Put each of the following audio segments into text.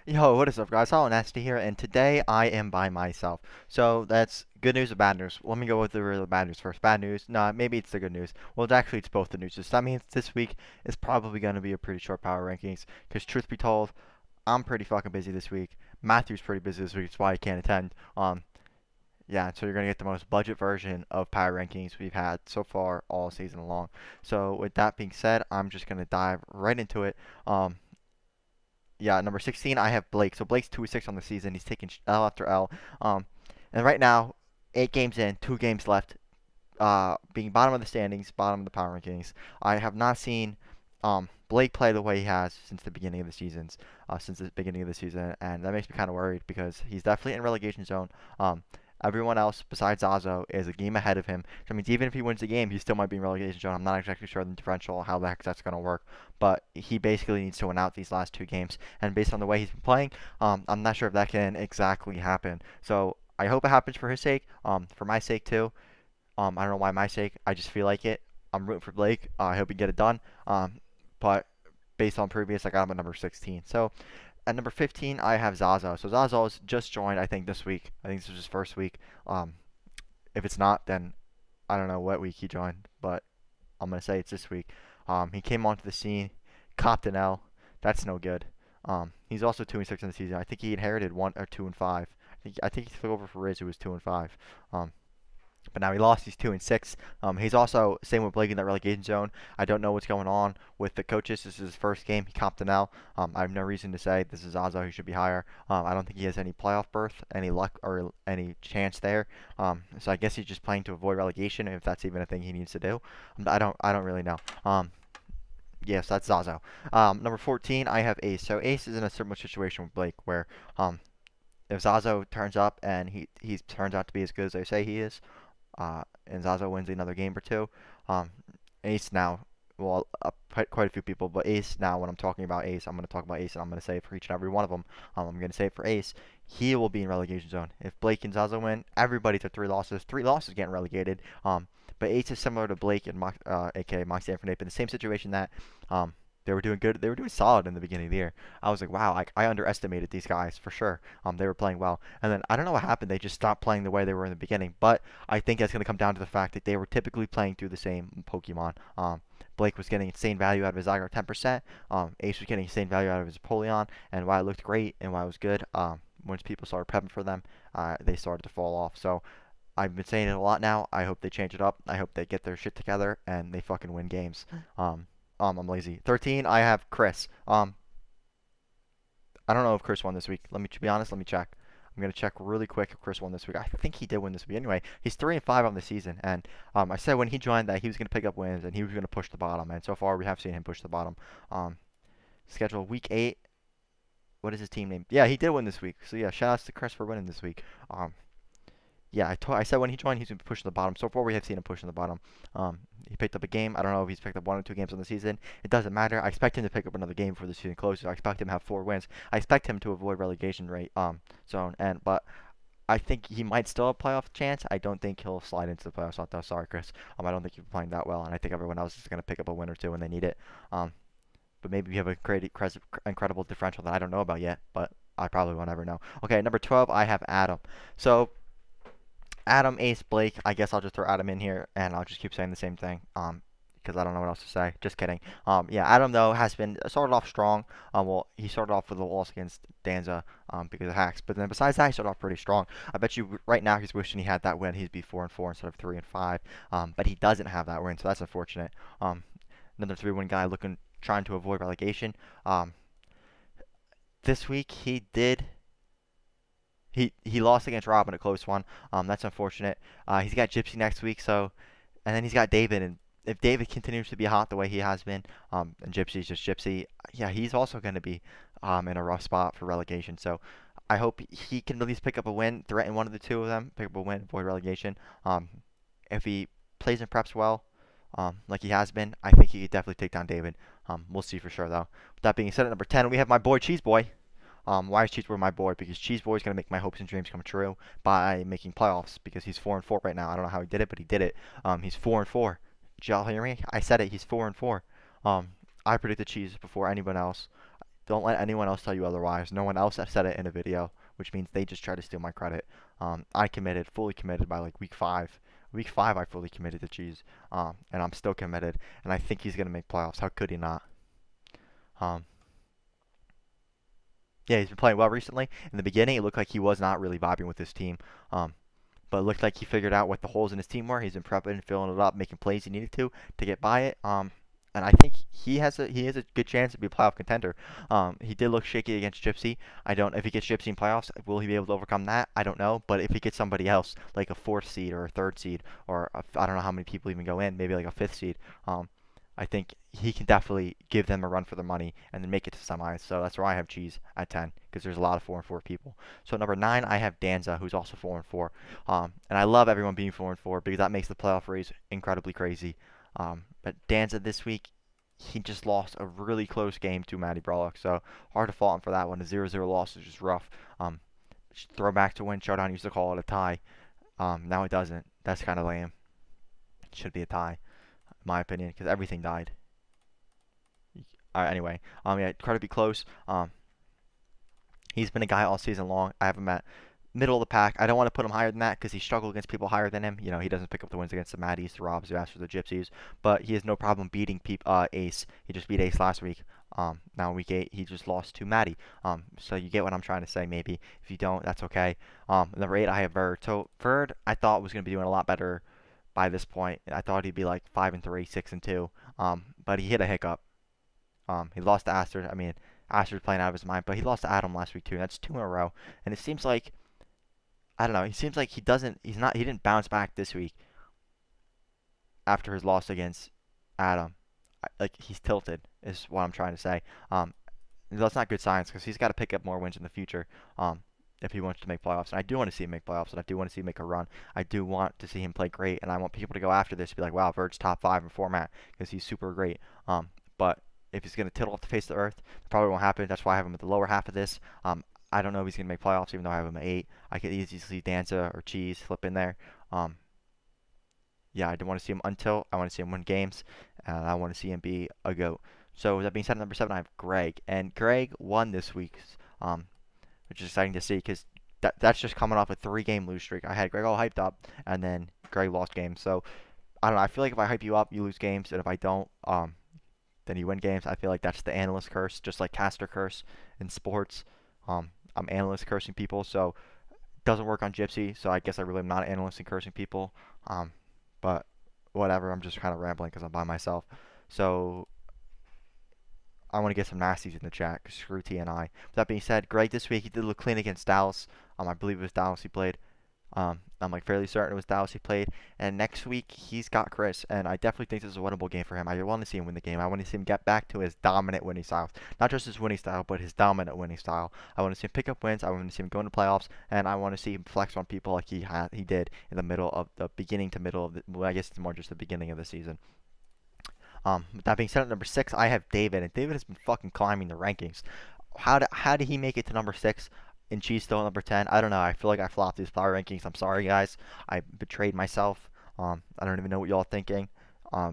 Yo, what is up, guys? HalluNASTY here, and today I am by myself. So that's good news or bad news. Let me go with the real bad news first. Bad news? No, maybe it's the good news. Well, actually, it's both the news. So that means this week is probably going to be a pretty short power rankings. Because truth be told, I'm pretty fucking busy this week. Matthew's pretty busy this week. That's why he can't attend. Yeah, so you're gonna get the most budget version of power rankings we've had so far all season long. So with that being said, I'm just gonna dive right into it. Yeah, number 16, I have Blake. So Blake's 2-6 on the season. He's taking L after L. Um, and right now, 8 games in, 2 games left. Being bottom of the standings, bottom of the power rankings. I have not seen Blake play the way he has since the beginning of the seasons. And that makes me kind of worried because he's definitely in relegation zone. Everyone else besides Zazo is a game ahead of him. Which means even if he wins the game, he still might be in relegation zone. I'm not exactly sure the differential, how the heck that's going to work. But he basically needs to win out these last 2 games. And based on the way he's been playing, I'm not sure if that can exactly happen. So I hope it happens for his sake, for my sake too. I don't know why my sake. I just feel like it. I'm rooting for Blake. I hope he get it done. But based on previous, I got him at number 16. So at number 15, I have Zazo. So Zazo's just joined, I think, this week. I think this was his first week. Um, if it's not, then I don't know what week he joined, but I'm gonna say it's this week. He came onto the scene, copped an L. That's no good. He's also 2-6 in the season. I think he inherited 1 or 2-5. I think he took over for Riz, who was 2-5. Um, but now he lost. He's 2-6. He's also same with Blake in that relegation zone. I don't know what's going on with the coaches. This is his first game. He copped an L. I have no reason to say this is Zazo. He should be higher. I don't think he has any playoff berth, any luck, or any chance there. So I guess he's just playing to avoid relegation, if that's even a thing he needs to do. I don't really know. Yes, that's Zazo. Number 14, I have Ace. So Ace is in a similar situation with Blake, where if Zazo turns up and he turns out to be as good as they say he is, and Zazo wins another game or two. Um, Ace now, well, quite a few people, but Ace now, when I'm talking about Ace, I'm going to talk about Ace, and I'm going to say it for each and every one of them. I'm going to say it for Ace. He will be in relegation zone. If Blake and Zazo win, everybody's at 3 losses. 3 losses getting relegated. But Ace is similar to Blake and aka Moxie and Fernape in the same situation that they were doing good. They were doing solid in the beginning of the year. I was like, wow, I underestimated these guys for sure. They were playing well, and then I don't know what happened. They just stopped playing the way they were in the beginning. But I think that's going to come down to the fact that they were typically playing through the same Pokemon. Blake was getting insane value out of his Zygarde 10%. Ace was getting insane value out of his Apollyon, and while it looked great and while it was good, once people started prepping for them, they started to fall off. So I've been saying it a lot now. I hope they change it up. I hope they get their shit together and they fucking win games. I'm lazy. 13, I have Chris. I don't know if Chris won this week. To be honest, let me check. I'm gonna check really quick if Chris won this week. I think he did win this week. Anyway, he's 3-5 on the season, and I said when he joined that he was gonna pick up wins and he was gonna push the bottom, and so far we have seen him push the bottom. Schedule week 8. What is his team name? Yeah, he did win this week. So yeah, shout outs to Chris for winning this week. Yeah, I said when he joined, he's going to be pushing the bottom. So far, we have seen him pushing the bottom. He picked up a game. I don't know if he's picked up 1 or 2 games on the season. It doesn't matter. I expect him to pick up another game before the season closes. I expect him to have 4 wins. I expect him to avoid relegation rate zone. But I think he might still have a playoff chance. I don't think he'll slide into the playoffs. Though. Sorry, Chris. I don't think you're playing that well, and I think everyone else is going to pick up a win or two when they need it. But maybe we have a great, incredible differential that I don't know about yet. But I probably won't ever know. Okay, number 12, I have Adam. So Adam, Ace, Blake. I guess I'll just throw Adam in here, and I'll just keep saying the same thing. Because I don't know what else to say. Just kidding. Yeah, Adam though has been started off strong. Well, he started off with a loss against Danza because of hacks, but then besides that, he started off pretty strong. I bet you right now he's wishing he had that win. He'd be 4-4 instead of 3-5. But he doesn't have that win, so that's unfortunate. Another 3-win guy trying to avoid relegation. This week he did. He lost against Rob in a close one. That's unfortunate. He's got Gypsy next week, and then he's got David. And if David continues to be hot the way he has been, and Gypsy's just Gypsy, yeah, he's also going to be in a rough spot for relegation. So I hope he can at least pick up a win, threaten one of the two of them, pick up a win, avoid relegation. If he plays and preps well, like he has been, I think he could definitely take down David. We'll see for sure though. With that being said, at number 10, we have my boy Cheese Boy. Why is Cheese Boy my boy? Because Cheese Boy is going to make my hopes and dreams come true by making playoffs. Because he's 4-4 right now. I don't know how he did it, but he did it. He's 4-4. Did y'all hear me? I said it. He's 4-4. I predicted Cheese before anyone else. Don't let anyone else tell you otherwise. No one else has said it in a video, which means they just try to steal my credit. I committed, fully committed by like week 5. Week 5, I fully committed to Cheese, and I'm still committed. And I think he's gonna make playoffs. How could he not? Um, yeah, he's been playing well recently. In the beginning, it looked like he was not really vibing with his team. Um, but it looked like he figured out what the holes in his team were. He's been prepping, filling it up, making plays he needed to get by it. And I think he has a good chance to be a playoff contender. He did look shaky against Gypsy. I don't if he gets Gypsy in playoffs, will he be able to overcome that? I don't know. But if he gets somebody else, like a fourth seed or a third seed, or I don't know how many people even go in, maybe like a fifth seed, I think he can definitely give them a run for their money and then make it to semis. So that's why I have Cheese at 10 because there's a lot of 4-4 people. So number 9, I have Danza, who's also 4-4. And I love everyone being 4-4 because that makes the playoff race incredibly crazy. But Danza this week, he just lost a really close game to Matty Brawlock. So hard to fault him for that one. A 0-0 loss is just rough. Throwback to when Showdown used to call it a tie. Now it doesn't. That's kind of lame. It should be a tie, in my opinion, because everything died. Alright, anyway. Yeah, incredibly close. He's been a guy all season long. I have him at middle of the pack. I don't want to put him higher than that because he struggled against people higher than him. You know, he doesn't pick up the wins against the Maddies, the Robs, the Astros, the Gypsies, but he has no problem beating Ace. He just beat Ace last week. Now week 8, he just lost to Maddie. So you get what I'm trying to say, maybe. If you don't, that's okay. Number 8, I have Verd. So Verd, I thought was going to be doing a lot better by this point. I thought he'd be like 5-3, 6-2. But he hit a hiccup. He lost to Aster. I mean, Aster's playing out of his mind, but he lost to Adam last week too. And that's 2 in a row. And it seems like I don't know. He seems like he didn't bounce back this week after his loss against Adam. Like he's tilted is what I'm trying to say. That's not good science because he's got to pick up more wins in the future. If he wants to make playoffs, and I do want to see him make playoffs, and I do want to see him make a run. I do want to see him play great, and I want people to go after this, and be like, "Wow, Vert's top 5 in format because he's super great." But if he's gonna tittle off the face of the earth, it probably won't happen. That's why I have him at the lower half of this. I don't know if he's going to make playoffs, even though I have him at 8. I could easily see Danza or Cheese flip in there. Yeah, I don't want to see him until I want to see him win games, and I want to see him be a GOAT. So with that being said, at number 7, I have Greg, and Greg won this week's, which is exciting to see because that's just coming off a 3-game lose streak. I had Greg all hyped up, and then Greg lost games. So I don't know. I feel like if I hype you up, you lose games, and if I don't, then you win games. I feel like that's the analyst curse, just like caster curse in sports. I'm analyst cursing people, so it doesn't work on Gypsy, so I guess I really am not an analyst in cursing people. But whatever, I'm just kind of rambling because I'm by myself. So I want to get some nasties in the chat, because screw T and I. With that being said, Greg this week, he did look clean against Dallas. I believe it was Dallas he played. I'm like fairly certain it was Dallas he played. And next week he's got Chris, and I definitely think this is a winnable game for him. I want to see him win the game. I want to see him get back to his dominant winning style, not just his winning style, but his dominant winning style. I want to see him pick up wins. I want to see him go into playoffs, and I want to see him flex on people like he did in the middle of the beginning to middle of the. Well, I guess it's more just the beginning of the season. With that being said, at number 6, I have David, and David has been fucking climbing the rankings. How did he make it to number 6? And Cheese still number 10. I don't know. I feel like I flopped these power rankings. I'm sorry, guys. I betrayed myself. I don't even know what y'all thinking. Yeah,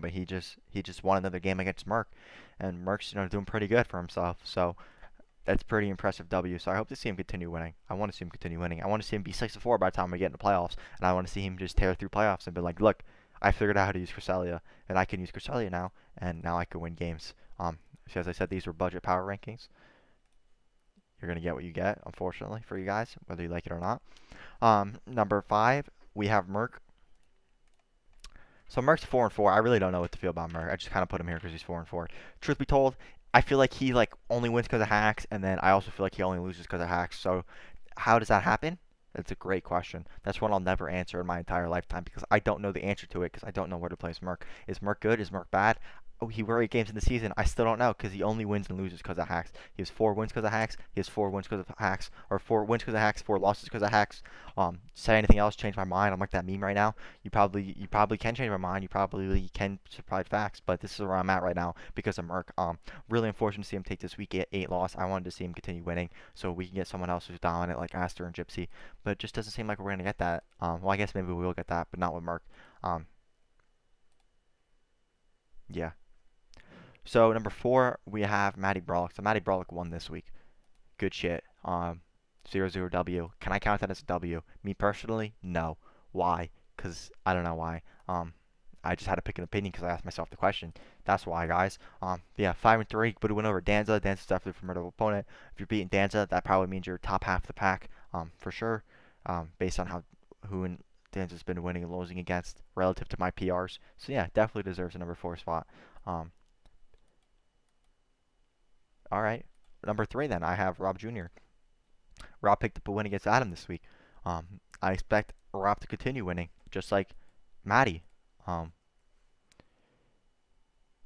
but he just won another game against Merc, and Merc's doing pretty good for himself. So that's pretty impressive W. So I hope to see him continue winning. I want to see him continue winning. I want to see him be 6-4 by the time we get into playoffs, and I want to see him just tear through playoffs and be like, look, I figured out how to use Cresselia, and I can use Cresselia now, and now I can win games. So as I said, these were budget power rankings. You're going to get what you get, unfortunately, for you guys, whether you like it or not. Number 5, we have Merc. So Merc's 4-4. I really don't know what to feel about Merc. I just kind of put him here because he's 4-4. Truth be told, I feel like he only wins because of hacks, and then I also feel like he only loses because of hacks. So how does that happen? That's a great question. That's one I'll never answer in my entire lifetime because I don't know the answer to it because I don't know where to place Merc. Is Merc good? Is Merc bad? Oh, he won 8 games in the season. I still don't know because he only wins and loses because of hacks. He has 4 wins because of hacks. He has 4 wins because of hacks, or 4 wins because of hacks, 4 losses because of hacks. Say anything else, change my mind. I'm like that meme right now. You probably can change my mind. You probably can provide facts, but this is where I'm at right now because of Merc. Really unfortunate to see him take this week 8 loss. I wanted to see him continue winning so we can get someone else who's dominant like Aster and Gypsy, but it just doesn't seem like we're gonna get that. Well, I guess maybe we will get that, but not with Merc. Yeah. So number 4, we have Matty Brawlick. So Matty Brawlick won this week. Good shit. 0-0 W. Can I count that as a W? Me personally, no. Why? Because I don't know why. I just had to pick an opinion because I asked myself the question. That's why, guys. Yeah, 5-3, but win over Danza. Danza's definitely a formidable opponent. If you're beating Danza, that probably means you're top half of the pack, for sure. Based on who and Danza's been winning and losing against relative to my PRs. So yeah, definitely deserves a number 4 spot. Um, all right, number 3 then I have Rob Jr. Rob picked up a win against Adam this week. I expect Rob to continue winning, just like Maddie. Um,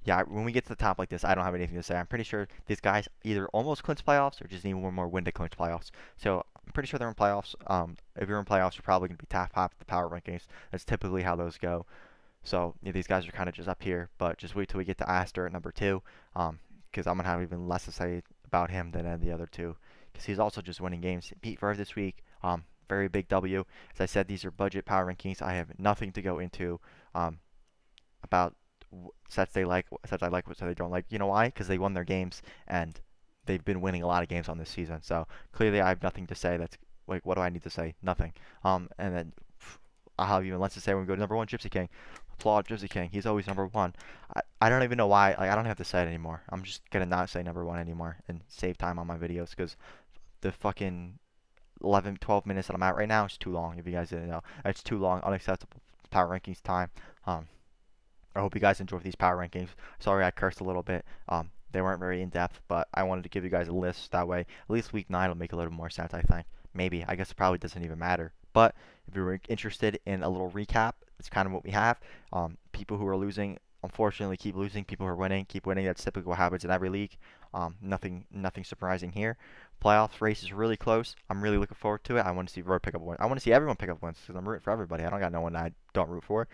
yeah, when we get to the top like this, I don't have anything to say. I'm pretty sure these guys either almost clinch playoffs or just need one more win to clinch playoffs. So I'm pretty sure they're in playoffs. If you're in playoffs, you're probably going to be top half of the power rankings. That's typically how those go. So yeah, these guys are kind of just up here, but just wait till we get to Aster at number 2, because I'm going to have even less to say about him than the other two, because he's also just winning games. Beat Verve this week, very big W. As I said, these are budget power rankings. I have nothing to go into about sets they like, sets I like, sets they don't like. You know why? Because they won their games and they've been winning a lot of games on this season. So clearly, I have nothing to say. That's like, what do I need to say? Nothing. And then I'll have even less to say when we go to number 1, Gypsy King. Applaud Gypsy King. He's always number 1. I don't even know why. Like, I don't have to say it anymore. I'm just gonna not say number 1 anymore and save time on my videos because the fucking 11, 12 minutes that I'm at right now is too long. If you guys didn't know, it's too long. Unacceptable power rankings time. I hope you guys enjoyed these power rankings. Sorry I cursed a little bit. They weren't very in-depth, but I wanted to give you guys a list. That way, at least week 9 will make a little more sense, I think. Maybe. I guess it probably doesn't even matter. But if you're interested in a little recap, it's kind of what we have. People who are losing, unfortunately, keep losing. People who are winning, keep winning. That's typically what happens in every league. Nothing surprising here. Playoffs race is really close. I'm really looking forward to it. I want to see Roy pick up wins. I want to see everyone pick up wins because I'm rooting for everybody. I don't got no one I don't root for.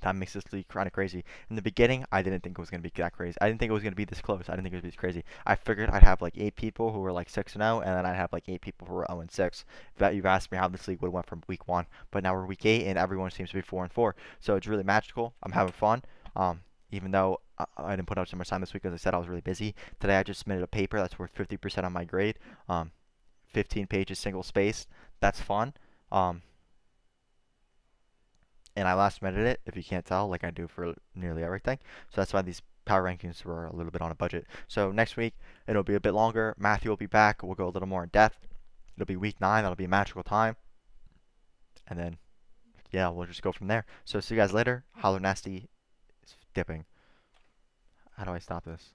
That makes this league kind of crazy. In the beginning, I didn't think it was going to be that crazy. I didn't think it was going to be this close. I didn't think it was going to be this crazy. I figured I'd have like 8 people who were like 6-0, and then I'd have like 8 people who were 0-6. That you've asked me how this league would have went from week 1, but now we're week 8, and everyone seems to be 4-4. So it's really magical. I'm having fun. Even though I didn't put out so much time this week, as I said, I was really busy. Today I just submitted a paper that's worth 50% on my grade. 15 pages, single spaced. That's fun. And I last submitted it, if you can't tell, like I do for nearly everything. So that's why these power rankings were a little bit on a budget. So next week, it'll be a bit longer. Matthew will be back. We'll go a little more in depth. It'll be week 9. That'll be a magical time. And then, yeah, we'll just go from there. So see you guys later. HalluNASTY is dipping. How do I stop this?